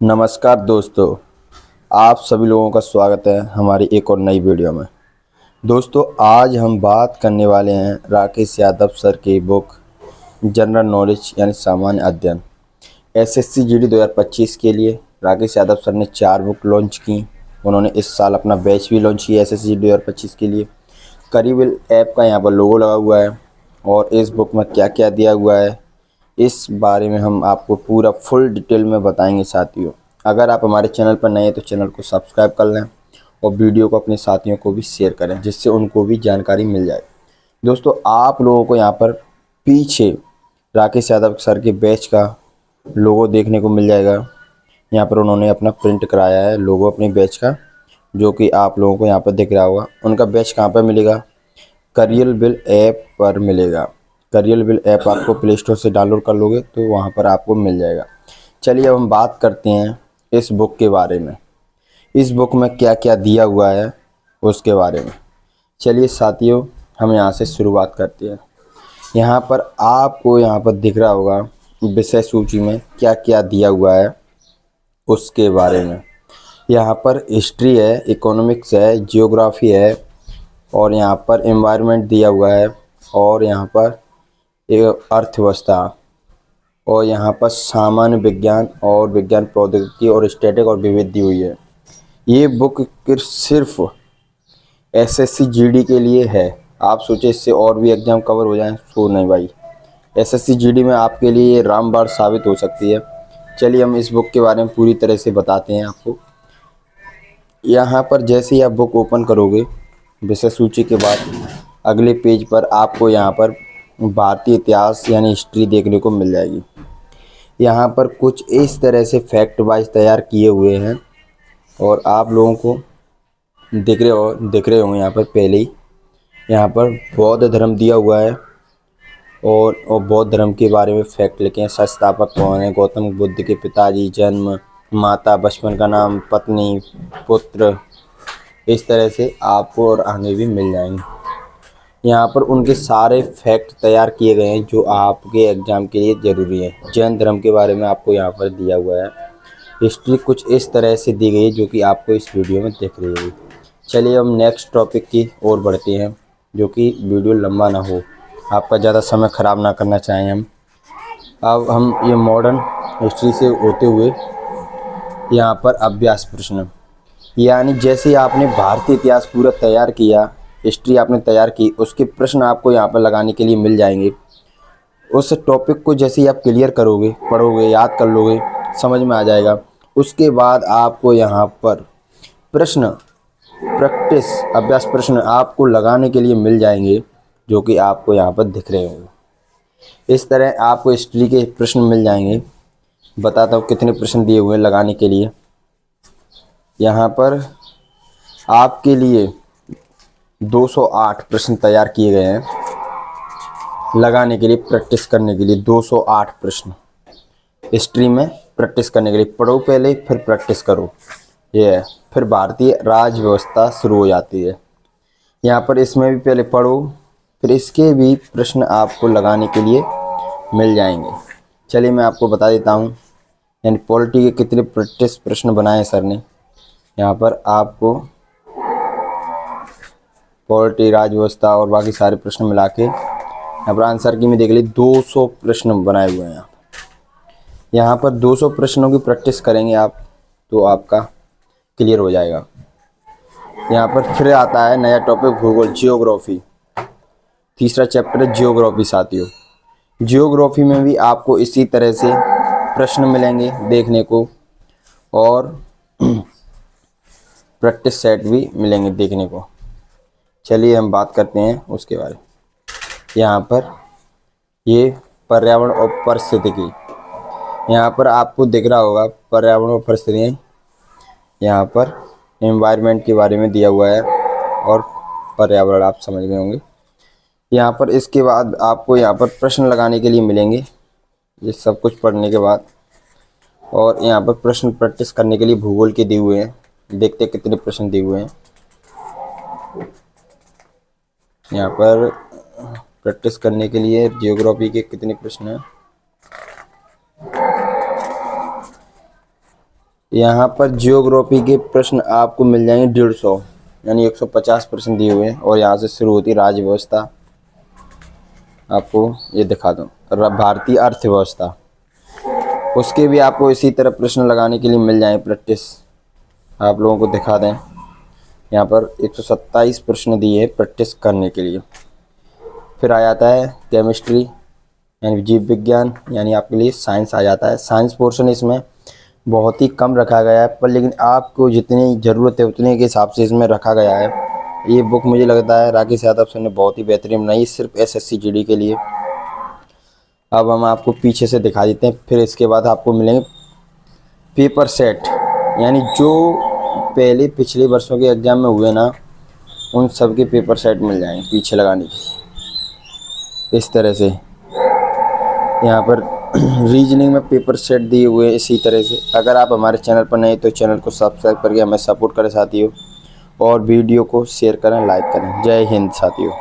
नमस्कार दोस्तों, आप सभी लोगों का स्वागत है हमारी एक और नई वीडियो में। दोस्तों, आज हम बात करने वाले हैं राकेश यादव सर की बुक जनरल नॉलेज यानी सामान्य अध्ययन एसएससी जीडी 2025 के लिए। राकेश यादव सर ने 4 बुक लॉन्च की। उन्होंने इस साल अपना बैच भी लॉन्च किया एसएससी जीडी 2025 के लिए। करीबल ऐप का यहाँ पर लोगो लगा हुआ है और इस बुक में क्या क्या दिया हुआ है इस बारे में हम आपको पूरा फुल डिटेल में बताएंगे साथियों। अगर आप हमारे चैनल पर नए हैं तो चैनल को सब्सक्राइब कर लें और वीडियो को अपने साथियों को भी शेयर करें जिससे उनको भी जानकारी मिल जाए। दोस्तों, आप लोगों को यहाँ पर पीछे राकेश यादव सर के बैच का लोगो देखने को मिल जाएगा। यहाँ पर उन्होंने अपना प्रिंट कराया है लोगो अपने बैच का, जो कि आप लोगों को यहाँ पर दिख रहा होगा। उनका बैच कहाँ पर मिलेगा? करियर बिल ऐप पर मिलेगा। करियर बिल ऐप आपको प्ले स्टोर से डाउनलोड कर लोगे तो वहाँ पर आपको मिल जाएगा। चलिए अब हम बात करते हैं इस बुक के बारे में। इस बुक में क्या क्या दिया हुआ है उसके बारे में। चलिए साथियों, हम यहाँ से शुरुआत करते हैं। यहाँ पर आपको यहाँ पर दिख रहा होगा विषय सूची में क्या क्या दिया हुआ है उसके बारे में। यहाँ पर हिस्ट्री है, इकोनॉमिक्स है, जियोग्राफी है और यहाँ पर एनवायरनमेंट दिया हुआ है और यहाँ पर अर्थव्यवस्था और यहाँ पर सामान्य विज्ञान और विज्ञान प्रौद्योगिकी और स्टैटिक और विविध दी हुई है। ये बुक सिर्फ एसएससी जीडी के लिए है। आप सोचे इससे और भी एग्जाम कवर हो जाएं, सो नहीं भाई। एसएससी जीडी में आपके लिए ये रामबाण साबित हो सकती है। चलिए हम इस बुक के बारे में पूरी तरह से बताते हैं आपको। यहाँ पर जैसे ही आप बुक ओपन करोगे विषय सूची के बाद अगले पेज पर आपको यहाँ पर भारतीय इतिहास यानी हिस्ट्री देखने को मिल जाएगी। यहाँ पर कुछ इस तरह से फैक्ट वाइज तैयार किए हुए हैं और आप लोगों को दिख रहे होंगे यहाँ पर पहले ही। यहाँ पर बौद्ध धर्म दिया हुआ है और बौद्ध धर्म के बारे में फैक्ट लिखे हैं। संस्थापक कौन है? गौतम बुद्ध के पिताजी, जन्म, माता, बचपन का नाम, पत्नी, पुत्र। इस तरह से आपको और आगे भी मिल जाएंगे। यहाँ पर उनके सारे फैक्ट तैयार किए गए हैं जो आपके एग्ज़ाम के लिए ज़रूरी है। जैन धर्म के बारे में आपको यहाँ पर दिया हुआ है। हिस्ट्री कुछ इस तरह से दी गई है जो कि आपको इस वीडियो में दिख रही होगी। चलिए हम नेक्स्ट टॉपिक की ओर बढ़ते हैं, जो कि वीडियो लंबा ना हो, आपका ज़्यादा समय ख़राब ना करना चाहें हम। अब हम ये मॉडर्न हिस्ट्री से होते हुए यहाँ पर अभ्यास प्रश्न, यानी जैसे आपने भारतीय इतिहास पूरा तैयार किया, हिस्ट्री आपने तैयार की, उसके प्रश्न आपको यहाँ पर लगाने के लिए मिल जाएंगे। उस टॉपिक को जैसे ही आप क्लियर करोगे, पढ़ोगे, याद कर लोगे, समझ में आ जाएगा। उसके बाद आपको यहाँ पर प्रश्न प्रैक्टिस अभ्यास प्रश्न आपको लगाने के लिए मिल जाएंगे जो कि आपको यहाँ पर दिख रहे होंगे। इस तरह आपको हिस्ट्री के प्रश्न मिल जाएंगे। बताता हूँ कितने प्रश्न दिए हुए हैं लगाने के लिए। यहाँ पर आपके लिए 208 प्रश्न तैयार किए गए हैं लगाने के लिए, प्रैक्टिस करने के लिए। 208 प्रश्न हिस्ट्री में प्रैक्टिस करने के लिए। पढ़ो पहले फिर प्रैक्टिस करो। ये है, फिर भारतीय राज व्यवस्था शुरू हो जाती है। यहाँ पर इसमें भी पहले पढ़ो, फिर इसके भी प्रश्न आपको लगाने के लिए मिल जाएंगे। चलिए मैं आपको बता देता हूँ, यानी पॉलिटी के कितने प्रैक्टिस प्रश्न बनाए सर ने। यहाँ पर आपको पॉलिटी, राज व्यवस्था और बाकी सारे प्रश्न मिला के यहाँ पर आंसर की में देख ली 200 प्रश्न बनाए हुए हैं। यहाँ पर 200 प्रश्नों की प्रैक्टिस करेंगे आप तो आपका क्लियर हो जाएगा। यहाँ पर फिर आता है नया टॉपिक भूगोल, जियोग्राफी। तीसरा चैप्टर है जियोग्राफी साथियों। जियोग्राफी में भी आपको इसी तरह से प्रश्न मिलेंगे देखने को और प्रैक्टिस सेट भी मिलेंगे देखने को। चलिए हम बात करते हैं उसके बारे में। यहाँ पर ये पर्यावरण और पारिस्थितिकी, यहाँ पर आपको दिख रहा होगा पर्यावरण और परिस्थितियाँ। यहाँ पर एनवायरनमेंट के बारे में दिया हुआ है और पर्यावरण आप समझ गए होंगे। यहाँ पर इसके बाद आपको यहाँ पर प्रश्न लगाने के लिए मिलेंगे ये सब कुछ पढ़ने के बाद। और यहाँ पर प्रश्न प्रैक्टिस करने के लिए भूगोल के दिए हुए हैं। देखते कितने प्रश्न दिए हुए हैं। यहाँ पर प्रैक्टिस करने के लिए जियोग्राफी के कितने प्रश्न हैं। यहाँ पर जियोग्राफी के प्रश्न आपको मिल जाएंगे 150, यानी 150 प्रश्न दिए हुए हैं। और यहाँ से शुरू होती राज्य व्यवस्था, आपको ये दिखा दूँ, भारतीय अर्थव्यवस्था, उसके भी आपको इसी तरह प्रश्न लगाने के लिए मिल जाएंगे प्रैक्टिस। आप लोगों को दिखा दें, यहाँ पर 127 प्रश्न दिए हैं प्रैक्टिस करने के लिए। फिर आ जाता है केमिस्ट्री यानी जीव विज्ञान, यानी आपके लिए साइंस आ जाता है। साइंस पोर्शन इसमें बहुत ही कम रखा गया है, पर लेकिन आपको जितनी ज़रूरत है उतने के हिसाब से इसमें रखा गया है। ये बुक मुझे लगता है राकेश यादव सर ने बहुत ही बेहतरीन बनाई, सिर्फ SSC GD के लिए। अब हम आपको पीछे से दिखा देते हैं। फिर इसके बाद आपको मिलेंगे पेपर सेट, यानी जो पहले पिछले वर्षों के एग्ज़ाम में हुए ना, उन सब के पेपर सेट मिल जाएंगे पीछे लगाने के। इस तरह से यहाँ पर रीजनिंग में पेपर सेट दिए हुए हैं इसी तरह से। अगर आप हमारे चैनल पर नए तो चैनल को सब्सक्राइब करके हमें सपोर्ट करें साथियों, और वीडियो को शेयर करें, लाइक करें। जय हिंद साथियों।